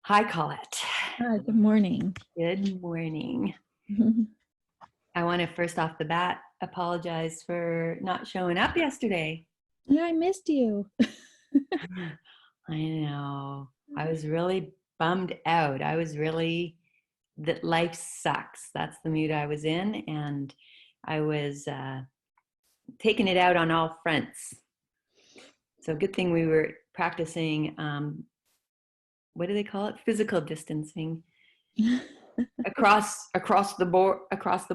Hi, Collette. Hi, good morning. Good morning. I want to first off the bat apologize for not showing up yesterday. Yeah, I missed you. I know. I was really bummed out. That life sucks. That's the mood I was in. And I was taking it out on all fronts. So, good thing we were practicing, what do they call it? Physical distancing across the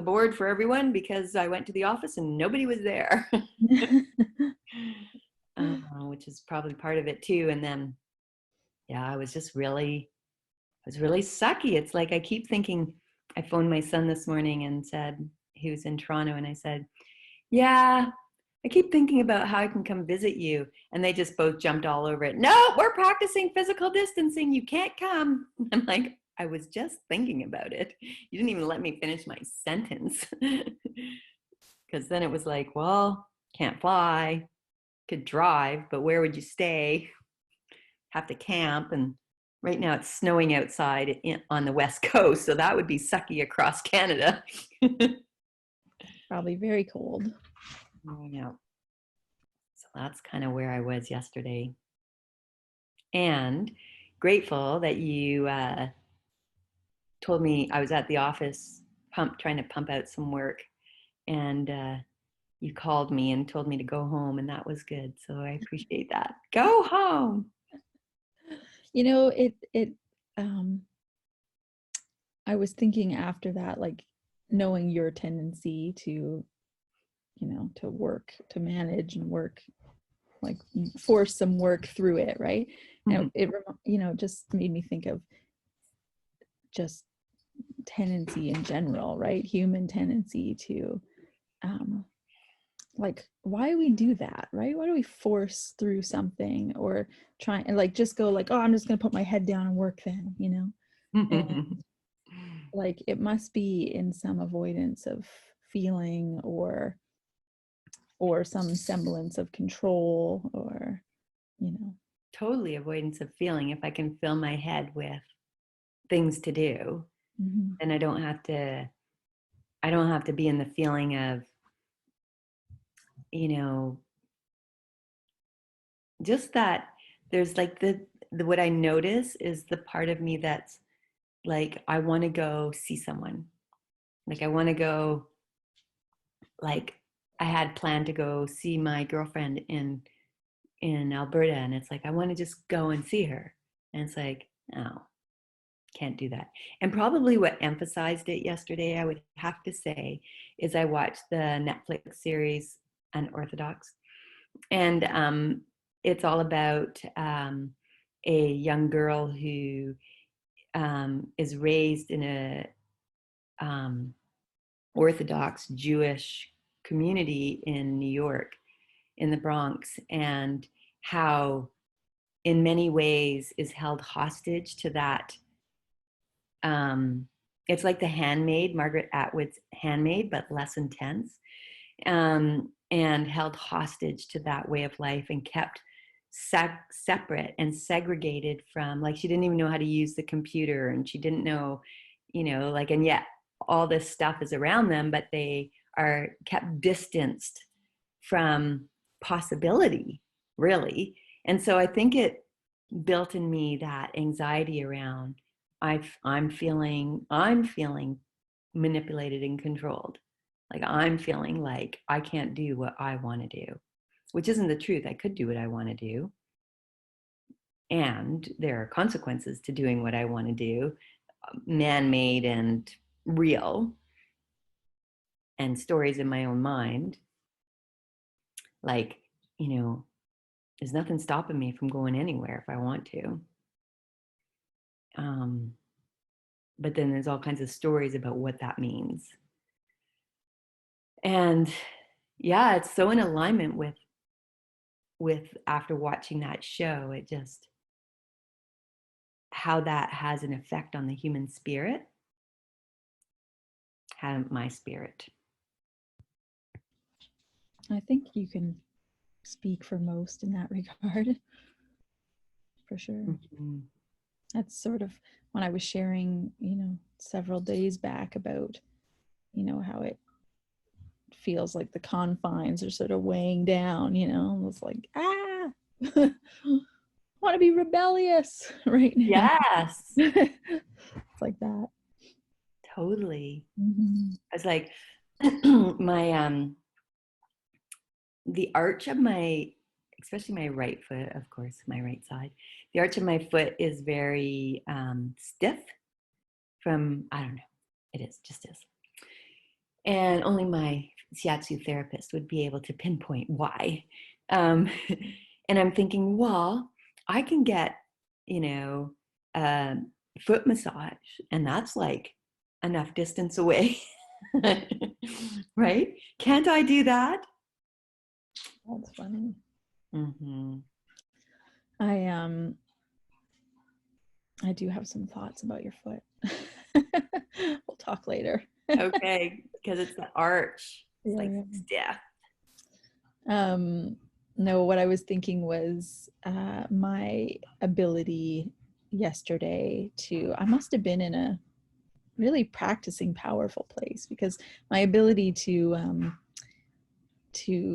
board for everyone because I went to the office and nobody was there. Which is probably part of it too. And then, yeah, I was really sucky. It's like I keep thinking. I phoned my son this morning and said he was in Toronto, and I said, "Yeah, I keep thinking about how I can come visit you." And they just both jumped all over it. No, we're practicing physical distancing. You can't come. I'm like, I was just thinking about it. You didn't even let me finish my sentence. Because then it was like, well, can't fly, could drive, but where would you stay? Have to camp. And right now it's snowing outside on the West Coast. So that would be sucky across Canada. Probably very cold. Oh, yeah. So that's kind of where I was yesterday. And grateful that you told me. I was at the office trying to pump out some work. And you called me and told me to go home. And that was good. So I appreciate that. Go home. You know, um I was thinking after that, like knowing your tendency to, to work, to manage and work, like force some work through it, right? And just made me think of just tendency in general, right? Human tendency to like, why do we do that, right? Why do we force through something or try and like just go like, oh, I'm just gonna put my head down and work then, and like it must be in some avoidance of feeling or some semblance of control or you know Totally avoidance of feeling. If I can fill my head with things to do, mm-hmm. then I don't have to be in the feeling of, you know, just that there's like the what I notice is the part of me that's like I want to go see someone. Like I want to go, like I had planned to go see my girlfriend in Alberta, and it's like I want to just go and see her. And it's like, no, can't do that. And probably what emphasized it yesterday, I would have to say, is I watched the Netflix series Unorthodox. And it's all about a young girl who is raised in a um, Orthodox Jewish community in New York, in the Bronx, and how, in many ways, is held hostage to that. It's like The Handmaid, Margaret Atwood's Handmaid, but less intense, and held hostage to that way of life and kept separate and segregated from, like, she didn't even know how to use the computer, and she didn't know, like, and yet all this stuff is around them, but they are kept distanced from possibility, really. And so I think it built in me that anxiety around I'm feeling manipulated and controlled. Like I'm feeling like I can't do what I want to do, which isn't the truth. I could do what I want to do. And there are consequences to doing what I want to do, man-made and real, and stories in my own mind. Like, there's nothing stopping me from going anywhere if I want to. Um, but then there's all kinds of stories about what that means. And yeah, it's so in alignment with after watching that show, it just how that has an effect on the human spirit, my spirit. I think you can speak for most in that regard. For sure. Mm-hmm. That's sort of when I was sharing, several days back about, how it feels like the confines are sort of weighing down, it's like, I want to be rebellious right now. Yes, It's like that. totally. Mhm. I was like, my the arch of my, especially my right foot, of course, my right side, the arch of my foot is very stiff from, I don't know, it is, just is. And only my shiatsu therapist would be able to pinpoint why. Um, and I'm thinking, well, I can get, you know, a foot massage, and that's like enough distance away, right? Can't I do that? That's funny. Mm-hmm. I I do have some thoughts about your foot. We'll talk later. Okay, because it's the arch. It's Yeah, like yeah. stiff. Um, no, what I was thinking was my ability yesterday to, I must have been in a really practicing powerful place, because my ability to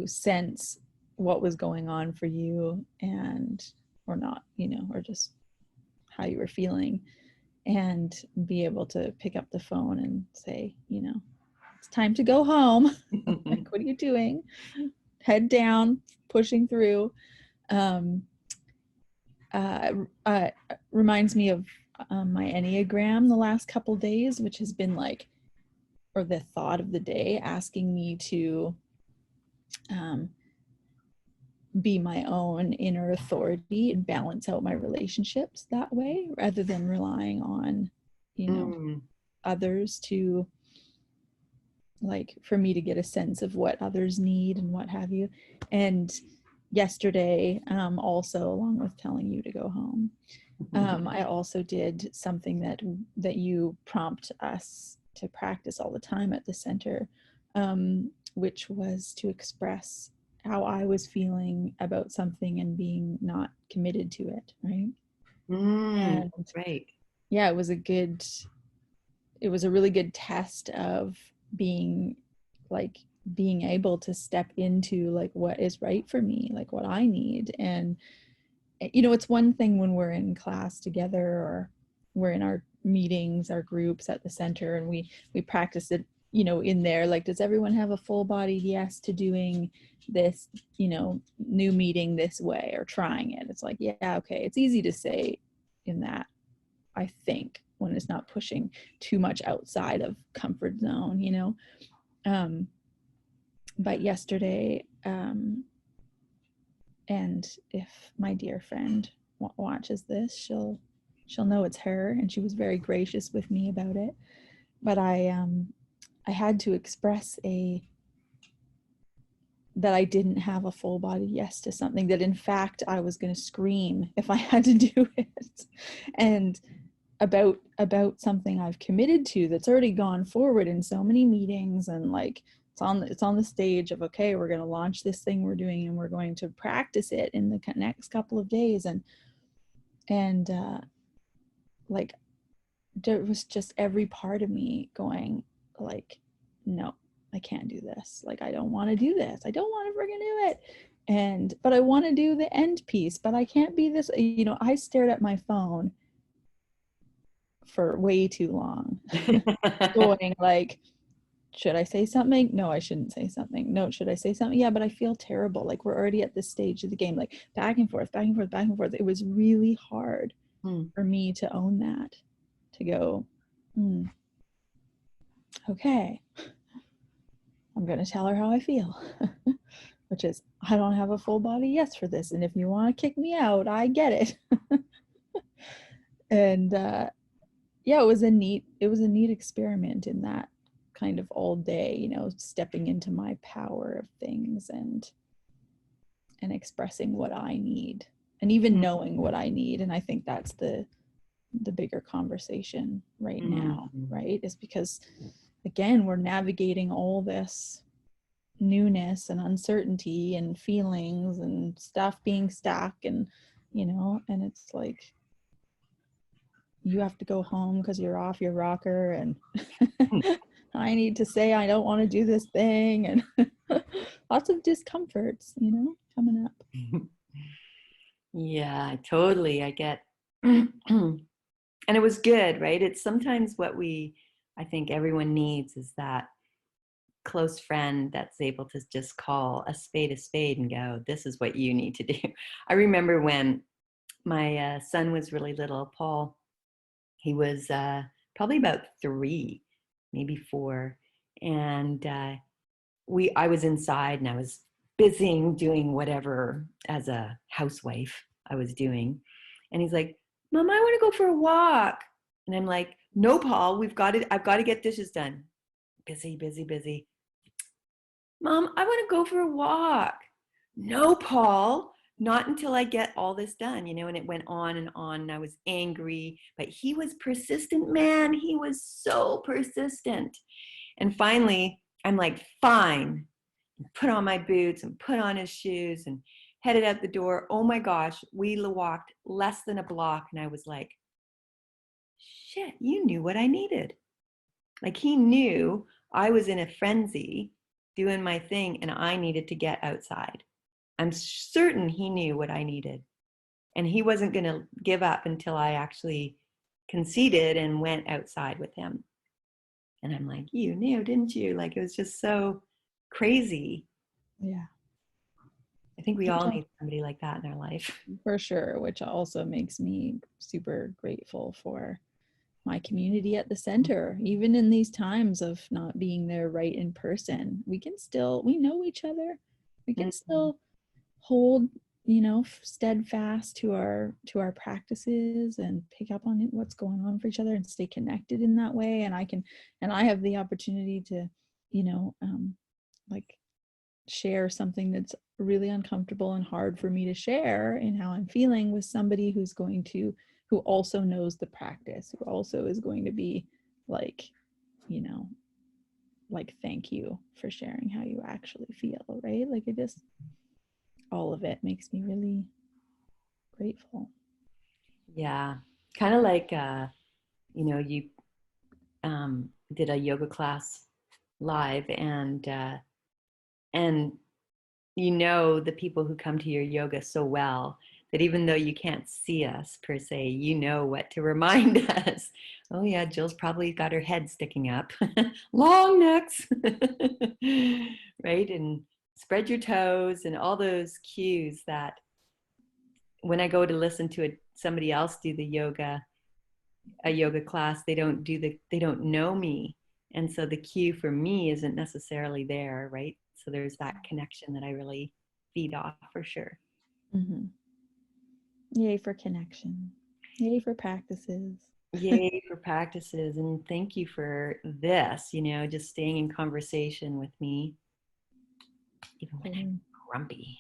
sense what was going on for you, and or not, or just how you were feeling, and be able to pick up the phone and say, it's time to go home. Like, what are you doing? Head down, pushing through. Um, uh, uh, Reminds me of my Enneagram the last couple days, which has been like, or the thought of the day, asking me to um, be my own inner authority and balance out my relationships that way, rather than relying on, Mm. others to, like, for me to get a sense of what others need and what have you. And yesterday, also, along with telling you to go home, I also did something that you prompt us to practice all the time at the center, which was to express how I was feeling about something and being not committed to it, right? Mm. And Right. yeah, it was a really good test of being, like, being able to step into, like, what is right for me, like what I need. And it's one thing when we're in class together, or we're in our meetings, our groups at the center, and we practice it, in there, like, does everyone have a full bodied yes to doing this, new meeting this way, or trying it? It's like, yeah, okay, it's easy to say in that, I think, when it's not pushing too much outside of comfort zone, um but yesterday, and if my dear friend watches this, she'll know it's her, and she was very gracious with me about it. But I had to express a that I didn't have a full body yes to something, that in fact I was going to scream if I had to do it, and about something I've committed to, that's already gone forward in so many meetings, and like, it's on the stage of, okay, we're going to launch this thing we're doing, and we're going to practice it in the next couple of days. And like, there was just every part of me going, like, no, I can't do this. Like, I don't want to do this. I don't want to friggin' do it. And but I want to do the end piece, but I can't be this. I stared at my phone for way too long, going like, should I say something? No, I shouldn't say something. No, should I say something? Yeah, but I feel terrible. Like, we're already at this stage of the game, like, back and forth, back and forth, back and forth. It was really hard Mm. for me to own that, to go, okay, I'm going to tell her how I feel, which is, I don't have a full body yes for this. And if you want to kick me out, I get it. And yeah, it was a neat experiment in that kind of all day, stepping into my power of things, and expressing what I need, and even knowing what I need. And I think that's the bigger conversation right now, Mm. right? Is because, again, we're navigating all this newness and uncertainty and feelings and stuff being stuck, and and it's like, you have to go home because you're off your rocker, and I need to say I don't want to do this thing, and lots of discomforts, coming up. Yeah, totally. I get, and it was good, right? It's sometimes what I think everyone needs is that close friend that's able to just call a spade and go, this is what you need to do. I remember when my son was really little, Paul, he was probably about 3, maybe 4. And I was inside and I was busy doing whatever as a housewife I was doing. And he's like, Mom, I want to go for a walk. And I'm like, no, Paul, I've got to get dishes done. Busy, busy, busy. Mom, I want to go for a walk. No, Paul, not until I get all this done, and it went on and I was angry, but he was persistent, man. He was so persistent. And finally, I'm like, fine, put on my boots and put on his shoes and headed out the door. Oh my gosh, we walked less than a block. And I was like, shit, you knew what I needed. Like he knew I was in a frenzy doing my thing and I needed to get outside. I'm certain he knew what I needed. And he wasn't going to give up until I actually conceded and went outside with him. And I'm like, you knew, didn't you? Like it was just so crazy. Yeah. I think we all need somebody like that in our life. For sure, which also makes me super grateful for my community at the center. Even in these times of not being there right in person, we know each other. We can still hold, steadfast to our practices and pick up on what's going on for each other and stay connected in that way. And I have the opportunity to, like share something that's really uncomfortable and hard for me to share in how I'm feeling with somebody who also knows the practice, who also is going to be like, like, thank you for sharing how you actually feel, right? Like all of it makes me really grateful. Yeah. Kind of like, you did a yoga class live and the people who come to your yoga so well that even though you can't see us per se, what to remind us. Oh yeah, Jill's probably got her head sticking up. Long necks. Right? And spread your toes and all those cues that when I go to listen to somebody else do a yoga class, they don't know me. And so the cue for me isn't necessarily there, right? So there's that connection that I really feed off for sure. Mm-hmm. Yay for connection. Yay for practices. Yay for practices. And thank you for this, just staying in conversation with me, even when I'm grumpy.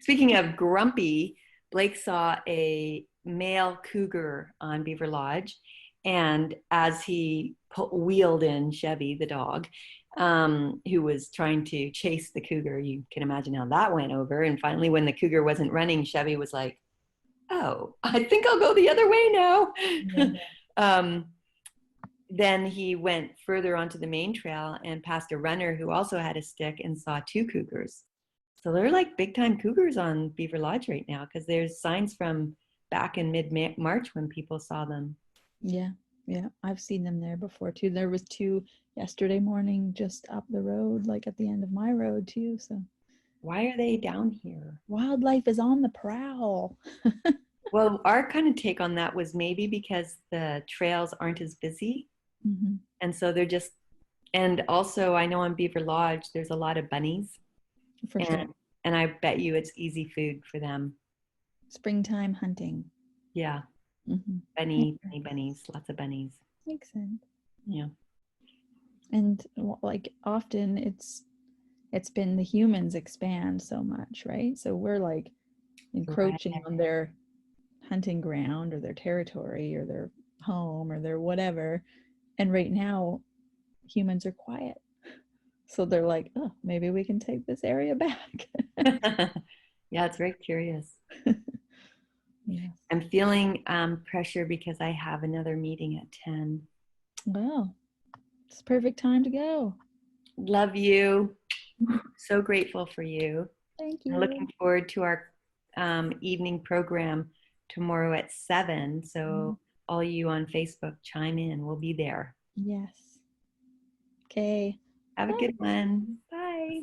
Speaking of grumpy, Blake saw a male cougar on Beaver Lodge. And as he wheeled in Chevy, the dog, who was trying to chase the cougar, you can imagine how that went over. And finally, when the cougar wasn't running, Chevy was like, oh, I think I'll go the other way now. Yeah. Then he went further onto the main trail and passed a runner who also had a stick and saw 2 cougars. So they're like big time cougars on Beaver Lodge right now because there's signs from back in mid-March when people saw them. Yeah. I've seen them there before too. There was 2 yesterday morning just up the road, like at the end of my road too. So why are they down here? Wildlife is on the prowl. Well, our kind of take on that was maybe because the trails aren't as busy. Mm-hmm. And so they're just, and also I know on Beaver Lodge, there's a lot of bunnies. For sure. And I bet you it's easy food for them. Springtime hunting. Yeah. Mm-hmm. Bunnies, lots of bunnies. Makes sense. Yeah. And like often it's been the humans expand so much, right? So we're like encroaching on their hunting ground or their territory or their home or their whatever. And right now humans are quiet. So they're like, oh, maybe we can take this area back. Yeah, it's very curious. Yes. I'm feeling pressure because I have another meeting at 10. Well, it's perfect time to go. Love you. So grateful for you. Thank I'm you. looking forward to our evening program tomorrow at 7. So all you on Facebook, chime in. We'll be there. Yes. Okay. Have a Bye. good one. Bye.